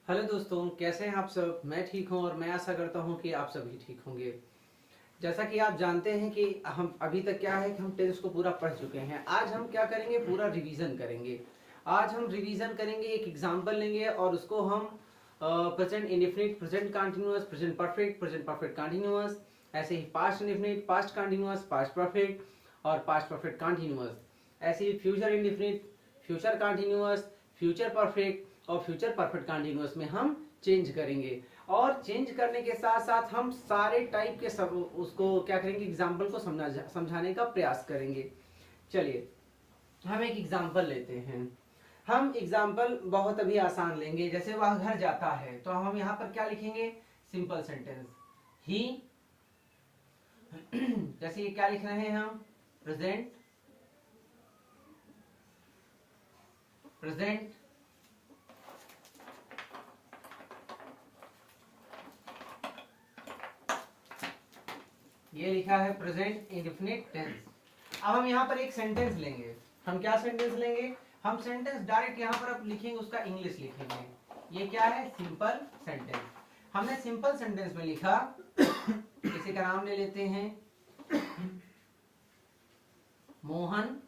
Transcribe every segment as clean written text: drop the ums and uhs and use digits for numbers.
Hello दोस्तों, कैसे हैं आप सब। मैं ठीक हूं और मैं आशा करता हूं कि आप सभी ठीक होंगे। जैसा कि आप जानते हैं कि हम अभी तक क्या है कि हम टेंस को पूरा पढ़ चुके हैं। आज हम क्या करेंगे, पूरा रिवीजन करेंगे। आज हम रिवीजन करेंगे, एक एग्जांपल लेंगे और उसको हम present indefinite, present continuous, present perfect continuous, ऐसे ही past indefinite, past continuous, past perfect और पास्ट परफेक्ट कंटीन्यूअस, ऐसे ही future indefinite, future continuous, future perfect और फ्यूचर परफेक्ट कंटीन्यूअस में हम चेंज करेंगे। और चेंज करने के साथ साथ हम सारे टाइप के सब उसको क्या करेंगे, एग्जाम्पल को समझाने का प्रयास करेंगे। चलिए हम एक एग्जाम्पल लेते हैं। हम एग्जाम्पल बहुत अभी आसान लेंगे। जैसे वह घर जाता है तो हम यहाँ पर क्या लिखेंगे, सिंपल सेंटेंस ही। जैसे ये क्या लिख रहे हैं हम, प्रेजेंट, प्रेजेंट ये लिखा है प्रेजेंट इंडेफिनिट टेंस। अब हम यहाँ पर एक सेंटेंस लेंगे। हम क्या सेंटेंस लेंगे, हम सेंटेंस डायरेक्ट यहाँ पर अब लिखेंगे, उसका इंग्लिश लिखेंगे। ये क्या है, सिंपल सेंटेंस। हमने सिंपल सेंटेंस में लिखा, किसी का नाम ले लेते हैं, Mohan,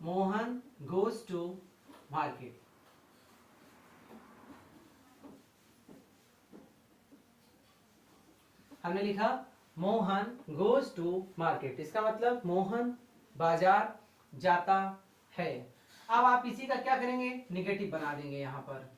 Mohan goes to market. हमने लिखा मोहन गोज टू मार्केट, इसका मतलब मोहन बाजार जाता है। अब आप इसी का क्या करेंगे, निगेटिव बना देंगे यहाँ पर,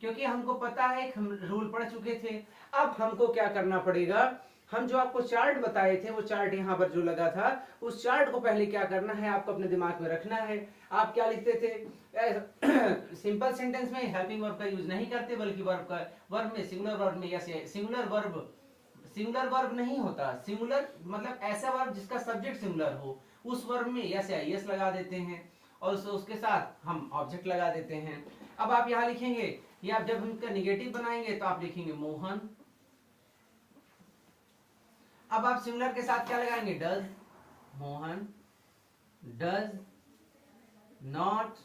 क्योंकि हमको पता है, हम रूल पढ़ चुके थे। अब हमको क्या करना पड़ेगा, हम जो आपको चार्ट बताए थे, वो चार्ट यहाँ पर जो लगा था, उस चार्ट को पहले क्या करना है, आपको अपने दिमाग में रखना है। आप क्या लिखते थे, सिंपल सेंटेंस में हेल्पिंग वर्ब का यूज नहीं करते, बल्कि वर्ब में सिंगुलर वर्ब में, या सिंगुलर वर्ब नहीं होता। सिंगुलर मतलब ऐसा वर्ब जिसका सब्जेक्ट सिंगुलर हो, उस वर्ब में यस या यस लगा देते हैं और उसके साथ हम ऑब्जेक्ट लगा देते हैं। अब आप यहाँ लिखेंगे, ये आप जब उनका निगेटिव बनाएंगे तो आप लिखेंगे मोहन। अब आप सिंगुलर के साथ क्या लगाएंगे, डज, मोहन डज नॉट।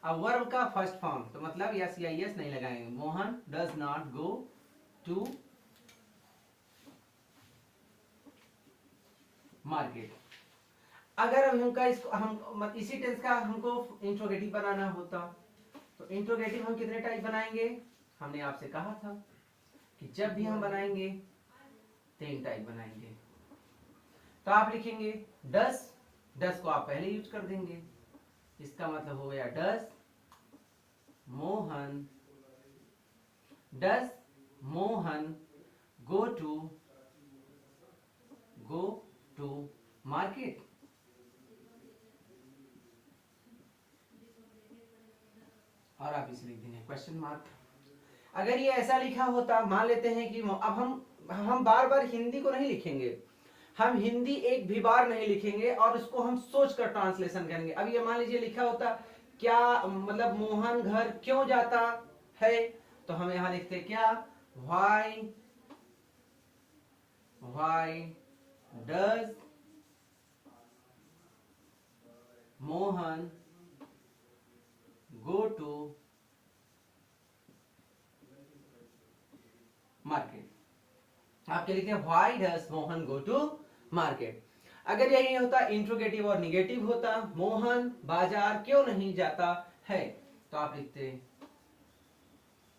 अब वर्ब का फर्स्ट फॉर्म तो मतलब यस या यस नहीं लगाएंगे, Mohan does not go to market. अगर हमका इसको हम इसी टेंस का हमको इंट्रोगेटिव बनाना होता, तो इंट्रोगेटिव हम कितने टाइप बनाएंगे, हमने आपसे कहा था कि जब भी हम बनाएंगे 3 टाइप बनाएंगे। तो आप लिखेंगे डस, डस को आप पहले यूज कर देंगे, इसका मतलब हो गया डस मोहन, डस मोहन गो टू मार्केट। और आप इसे लिख देंगे क्वेश्चन मार्क। अगर ये ऐसा लिखा होता, मान लेते हैं कि अब हम बार बार हिंदी को नहीं लिखेंगे, हम हिंदी एक भी बार नहीं लिखेंगे और उसको हम सोच कर ट्रांसलेशन करेंगे। अब ये मान लीजिए लिखा होता, क्या मतलब मोहन घर क्यों जाता है, तो हम यहां लिखते क्या, why does Mohan go to market. आप क्या लिखते हैं, why does Mohan go to market. अगर यही होता इंट्रोगेटिव और निगेटिव होता, मोहन बाजार क्यों नहीं जाता है, तो आप लिखते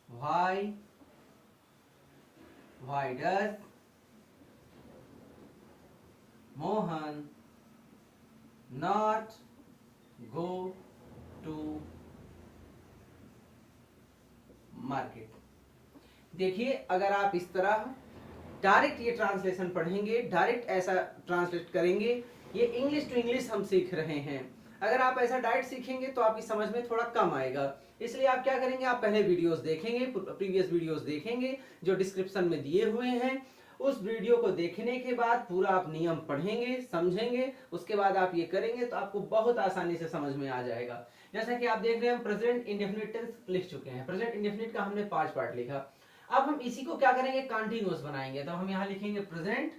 why does Mohan not go to market. देखिए, अगर आप इस तरह डायरेक्ट ये ट्रांसलेशन पढ़ेंगे, डायरेक्ट ऐसा ट्रांसलेट करेंगे, ये इंग्लिश टू इंग्लिश हम सीख रहे हैं। अगर आप ऐसा डायरेक्ट सीखेंगे तो आपकी समझ में थोड़ा कम आएगा। इसलिए आप क्या करेंगे, आप पहले वीडियोस देखेंगे, प्रीवियस वीडियोस देखेंगे जो डिस्क्रिप्शन में दिए हुए हैं। उस वीडियो को देखने के बाद पूरा आप नियम पढ़ेंगे, समझेंगे, उसके बाद आप ये करेंगे तो आपको बहुत आसानी से समझ में आ जाएगा। जैसा कि आप देख रहे हैं, हम प्रेजेंट इंडेफिनिट टेंस लिख चुके हैं। प्रेजेंट इंडेफिनिट का हमने 5 पार्ट लिखा। अब हम इसी को क्या करेंगे, कंटीन्यूअस बनाएंगे। तो हम यहां लिखेंगे प्रेजेंट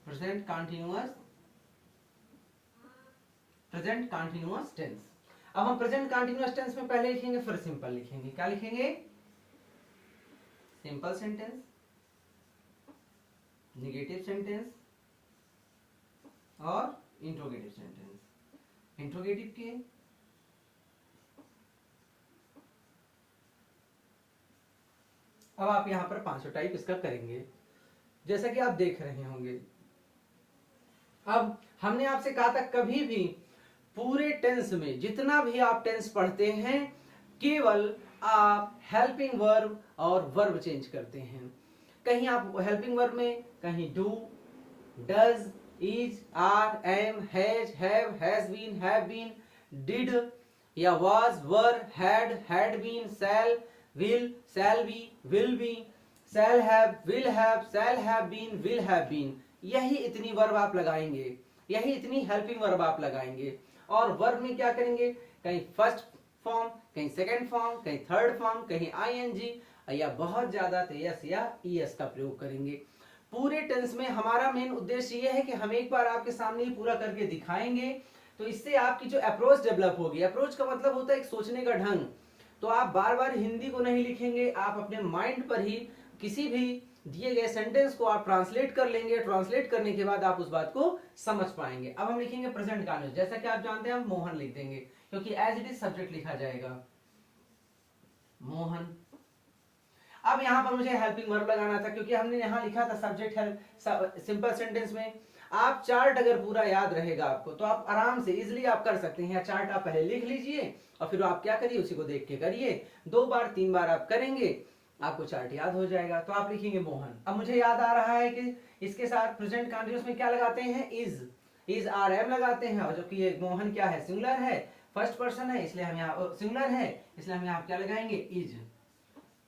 प्रेजेंट कंटिन्यूअस टेंस। अब हम प्रेजेंट कंटिन्यूअस टेंस में पहले लिखेंगे, फिर सिंपल लिखेंगे। क्या लिखेंगे? सिंपल सेंटेंस, नेगेटिव सेंटेंस और इंट्रोगेटिव सेंटेंस। इंट्रोगेटिव के अब आप यहां पर 500 टाइप इसका करेंगे, जैसा कि आप देख रहे होंगे। अब हमने आपसे कहा था कभी भी पूरे टेंस में जितना भी आप टेंस पढ़ते हैं केवल आप हेल्पिंग वर्ब और वर्ब चेंज करते हैं। कहीं आप हेल्पिंग वर्ब में कहीं do, does, is, are, am, has been, have been, did या was, were, had been, shall, will, shall be, will be, shall have been, will have been, यही इतनी वर्ब आप लगाएंगे, यही इतनी हेल्पिंग वर्ब आप लगाएंगे। और वर्ब में क्या करेंगे? कहीं फर्स्ट फॉर्म, कहीं सेकंड फॉर्म, कहीं थर्ड फॉर्म, कहीं आईएनजी या बहुत ज्यादा तो यस या ईएस का प्रयोग करेंगे। पूरे टेंस में हमारा मेन उद्देश्य यह है कि हम एक बार आपके सामने ही पूरा करके दिखाएंगे, तो इससे आपकी जो अप्रोच डेवलप होगी। अप्रोच का मतलब होता है एक सोचने का ढंग। तो आप बार बार हिंदी को नहीं लिखेंगे, आप अपने माइंड पर ही किसी भी दिए गए सेंटेंस को आप ट्रांसलेट कर लेंगे। ट्रांसलेट करने के बाद आप उस बात को समझ पाएंगे। अब हम लिखेंगे प्रेजेंट कंटिन्यूअस, जैसा कि आप जानते हैं हम मोहन लिख देंगे क्योंकि एज इट इज सब्जेक्ट लिखा जाएगा मोहन। अब यहां पर मुझे हेल्पिंग वर्ब लगाना था क्योंकि हमने यहां लिखा था सब्जेक्ट हेल्प। सिंपल सेंटेंस में आप चार्ट अगर पूरा याद रहेगा आपको तो आप आराम से इजिली आप कर सकते हैं। चार्ट आप पहले लिख लीजिए और फिर आप क्या करिए, उसी को देख के करिए। 2 बार 3 बार आप करेंगे, आपको चार्ट याद हो जाएगा। तो आप लिखेंगे मोहन। अब मुझे याद आ रहा है कि इसके साथ प्रेजेंट कंटिन्यूअस में क्या लगाते हैं? इज आर एम लगाते हैं। और जबकि ये मोहन क्या है? सिंगुलर है, फर्स्ट पर्सन है, इसलिए हम यहाँ सिंगुलर है, इसलिए हम यहाँ क्या लगाएंगे? इज।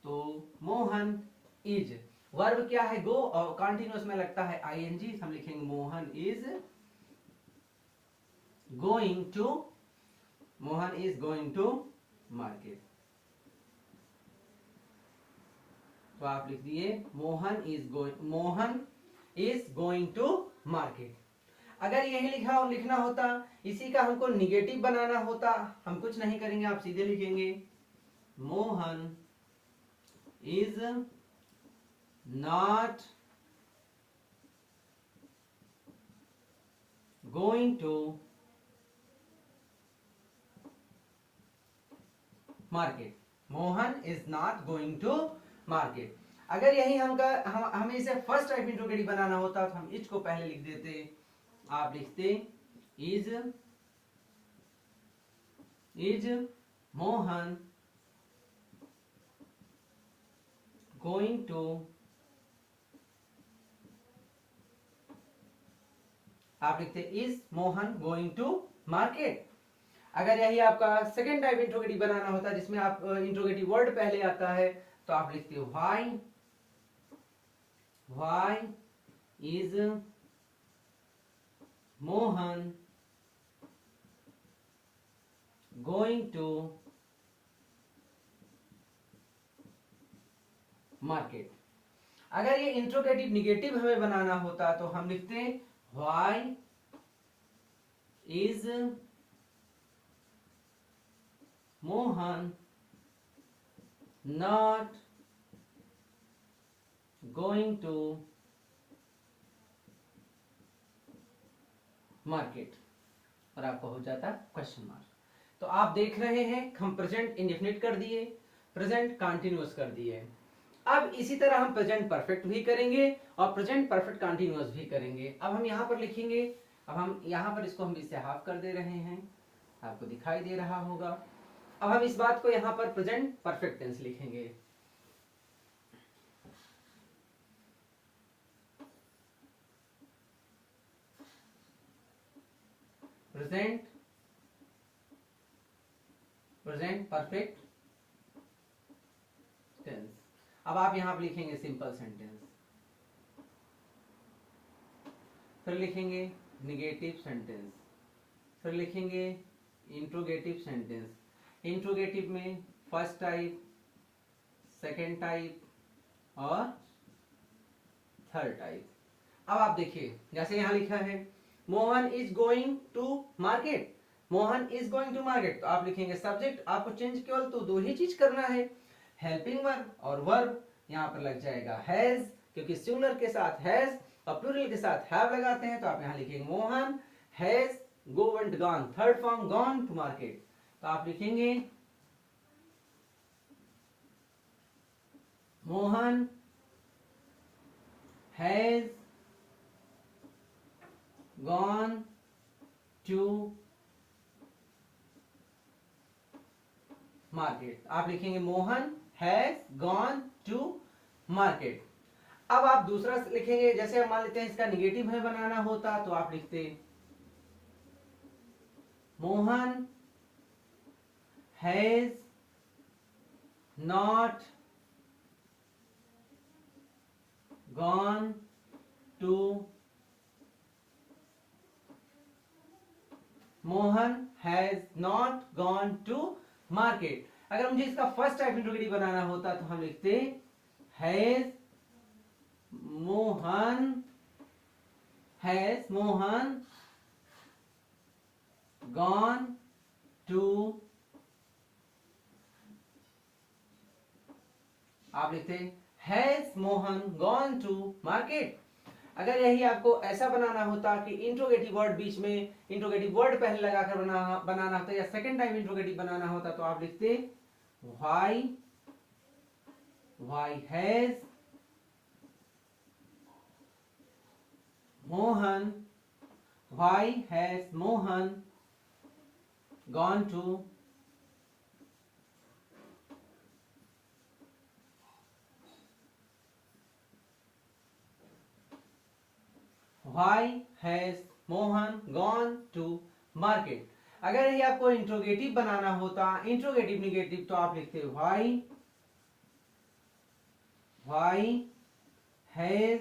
तो मोहन इज। वर्ब क्या है? गो, और कंटिन्यूअस में लगता है आईएनजी, हम लिखेंगे Mohan is going to, Mohan is going to market. तो आप लिख दिए Mohan is going to market. अगर यही लिखना होता, इसी का हमको निगेटिव बनाना होता, हम कुछ नहीं करेंगे, आप सीधे लिखेंगे Mohan is not going to market. Mohan is not going to market. अगर यही हमें इसे फर्स्ट टाइप इंट्रोगेटिव बनाना होता तो हम इज को पहले लिख देते। आप लिखते इज मोहन गोइंग टू, आप लिखते is Mohan going to market. अगर यही आपका सेकेंड टाइप इंट्रोगेटिव बनाना होता जिसमें आप इंट्रोगेटिव वर्ड पहले आता है तो आप लिखते हो why is Mohan going to market. अगर ये इंट्रोगेटिव निगेटिव हमें बनाना होता तो हम लिखते why is Mohan not going to market, और आपका हो जाता क्वेश्चन मार्क। तो आप देख रहे हैं हम प्रेजेंट इंडेफिनिट कर दिए, प्रेजेंट कंटिन्यूअस कर दिए। अब इसी तरह हम प्रेजेंट परफेक्ट भी करेंगे और प्रेजेंट परफेक्ट कंटिन्यूअस भी करेंगे। अब हम यहां पर लिखेंगे, अब हम यहां पर इसको हम इससे हाफ कर दे रहे हैं, आपको दिखाई दे रहा होगा। अब हम इस बात को यहां पर प्रेजेंट परफेक्ट टेंस लिखेंगे। Present perfect tense. अब आप यहां पर लिखेंगे सिंपल सेंटेंस, फिर लिखेंगे निगेटिव सेंटेंस, फिर लिखेंगे इंट्रोगेटिव सेंटेंस। इंट्रोगेटिव में फर्स्ट टाइप, सेकेंड टाइप और थर्ड टाइप। अब आप देखिए जैसे यहाँ लिखा है Mohan is going to market, Mohan is going to market, तो आप लिखेंगे सब्जेक्ट, आपको चेंज केवल तो दो ही चीज करना है, हेल्पिंग वर्ब और वर्ब। यहाँ पर लग जाएगा हैज, क्योंकि सिंगुलर के साथ हैज और प्लूरल के साथ हैव लगाते हैं, तो आप यहाँ लिखेंगे Mohan has go went gone, third form gone to market, तो आप लिखेंगे Mohan has gone to market, आप लिखेंगे Mohan has gone to market. अब आप दूसरा लिखेंगे, जैसे मान लेते हैं इसका निगेटिव है बनाना होता तो आप लिखते Mohan has not gone to, Mohan has not gone to market. अगर मुझे इसका फर्स्ट टाइप इंट्रोगेटिव बनाना होता तो हम लिखते हैज मोहन गॉन टू, आप लिखते has Mohan gone to market. अगर यही आपको ऐसा बनाना होता कि इंट्रोगेटिव वर्ड बीच में, इंट्रोगेटिव वर्ड पहले लगाकर बनाना होता या सेकंड टाइम इंट्रोगेटिव बनाना होता तो आप लिखते why has Mohan, why has Mohan gone to Why has Mohan gone to market? अगर ये आपको इंट्रोगेटिव बनाना होता, इंट्रोगेटिव निगेटिव, तो आप लिखते why has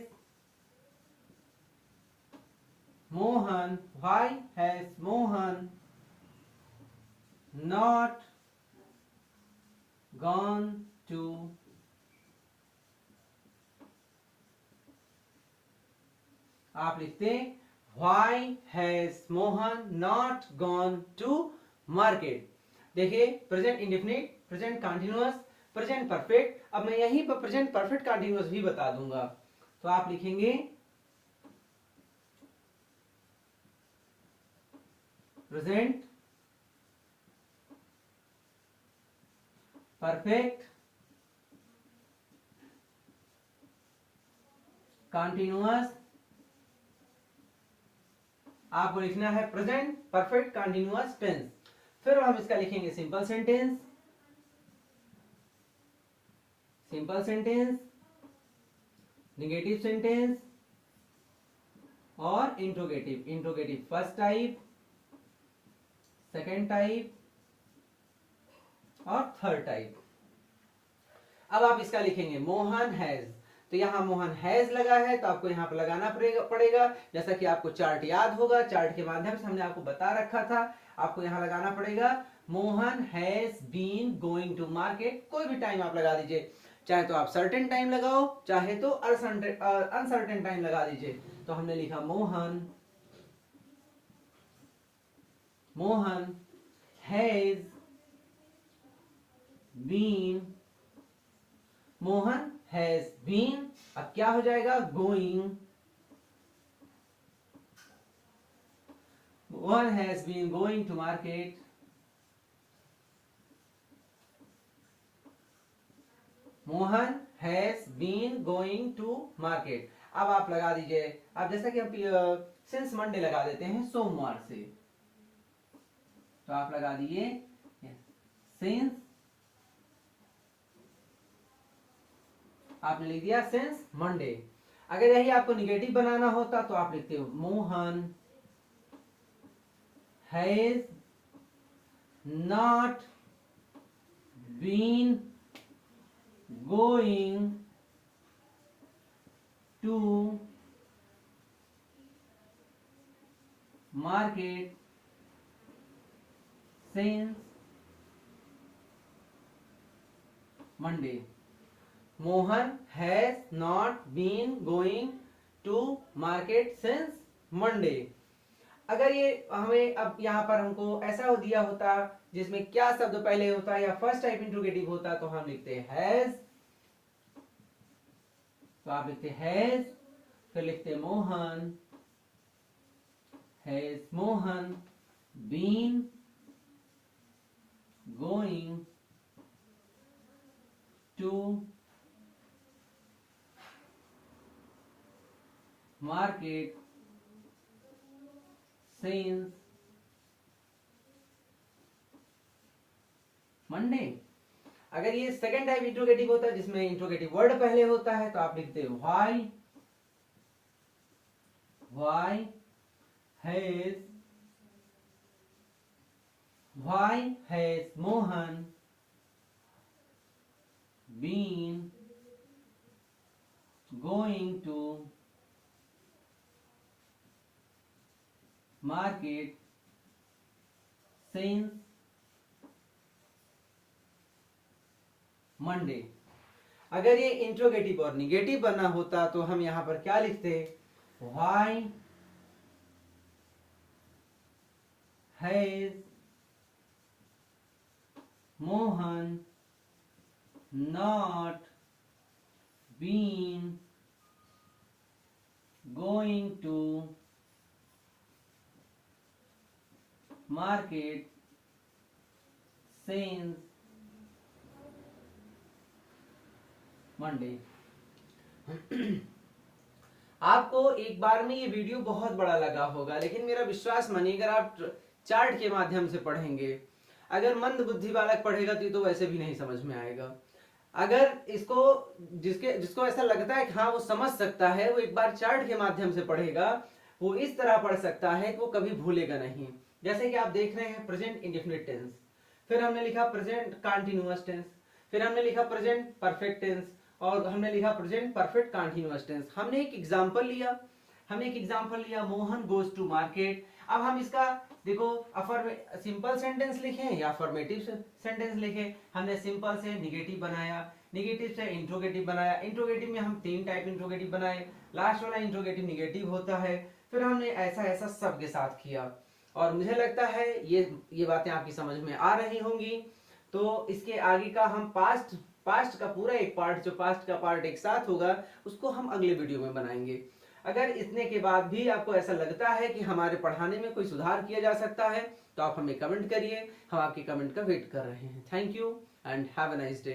Mohan, why has Mohan not gone to, आप लिखते Why has Mohan not gone to market? देखिए present indefinite, present continuous, present perfect. अब मैं यहीं पर प्रेजेंट परफेक्ट कंटीन्यूअस भी बता दूंगा, तो आप लिखेंगे प्रेजेंट परफेक्ट कंटीन्यूअस, आपको लिखना है प्रेजेंट परफेक्ट कंटीन्यूअस टेंस। फिर हम इसका लिखेंगे simple sentence, simple sentence, negative sentence और interrogative. Interrogative first type, second type और थर्ड टाइप। अब आप इसका लिखेंगे मोहन हैज, तो यहाँ मोहन हैज लगा है तो आपको यहाँ पर लगाना पड़ेगा। जैसा कि आपको चार्ट याद होगा, चार्ट के माध्यम से हमने आपको बता रखा था, आपको यहाँ लगाना पड़ेगा Mohan has been going to market. कोई भी टाइम आप लगा दीजिए, चाहे तो आप सर्टेन टाइम लगाओ, चाहे तो अनसर्टेन टाइम लगा दीजिए। तो हमने लिखा Mohan has been, Mohan has been, अब क्या हो जाएगा going, Mohan has been going to market, Mohan has been going to market. अब आप लगा दीजिए, अब जैसा कि हम सिंस मंडे लगा देते हैं सोमवार से, तो आप लगा दिए सिंस, आपने लिख दिया सिंस मंडे। अगर यही आपको निगेटिव बनाना होता तो आप लिखते हो Mohan has not been going to market since Monday. Mohan has not been going to market since Monday. अगर ये हमें अब यहाँ पर हमको ऐसा दिया होता जिसमें क्या शब्द पहले होता या फर्स्ट टाइप इंट्रोगेटिव होता, तो हम लिखते हैज, तो आप लिखते हैज, फिर लिखते Mohan, has Mohan been going to market since Monday. अगर ये सेकेंड टाइप इंट्रोगेटिव होता है जिसमें इंट्रोगेटिव वर्ड पहले होता है, तो आप लिखते हो why has Mohan been going to market since Monday. अगर ये इंट्रोगेटिव और निगेटिव बना होता तो हम यहां पर क्या लिखते, why has Mohan not been going to market since Monday. आपको एक बार में ये वीडियो बहुत बड़ा लगा होगा, लेकिन मेरा विश्वास मानिए अगर आप चार्ट के माध्यम से पढ़ेंगे, अगर मंद बुद्धि बालक पढ़ेगा तो ये तो वैसे भी नहीं समझ में आएगा। अगर इसको जिसको ऐसा लगता है कि हाँ वो समझ सकता है, वो एक बार चार्ट के माध्यम से पढ़ेगा, वो इस तरह पढ़ सकता है कि वो कभी भूलेगा नहीं। जैसे कि आप देख रहे हैं प्रेजेंट इंडेफिनिट टेंस, फिर हमने लिखा प्रेजेंट कंटीन्यूअस टेंस, फिर हमने लिखा प्रेजेंट परफेक्ट टेंस, और हमने लिखा प्रेजेंट परफेक्ट कंटीन्यूअस टेंस। हमने एक एग्जांपल लिया मोहन गोज टू मार्केट। अब हम इसका देखो सिंपल सेंटेंस लिखें या अफर्मेटिव सेंटेंस लिखें। हमने सिंपल से निगेटिव बनाया, निगेटिव से इंट्रोगेटिव बनाया, इंट्रोगेटिव में हम 3 टाइप इंट्रोगेटिव बनाए, लास्ट वाला इंट्रोगेटिव निगेटिव होता है। फिर हमने ऐसा सब के साथ किया, और मुझे लगता है ये बातें आपकी समझ में आ रही होंगी। तो इसके आगे का हम पास्ट का पूरा एक पार्ट, जो पास्ट का पार्ट एक साथ होगा, उसको हम अगले वीडियो में बनाएंगे। अगर इतने के बाद भी आपको ऐसा लगता है कि हमारे पढ़ाने में कोई सुधार किया जा सकता है, तो आप हमें कमेंट करिए, हम आपके कमेंट का वेट कर रहे हैं। Thank you and have a nice day.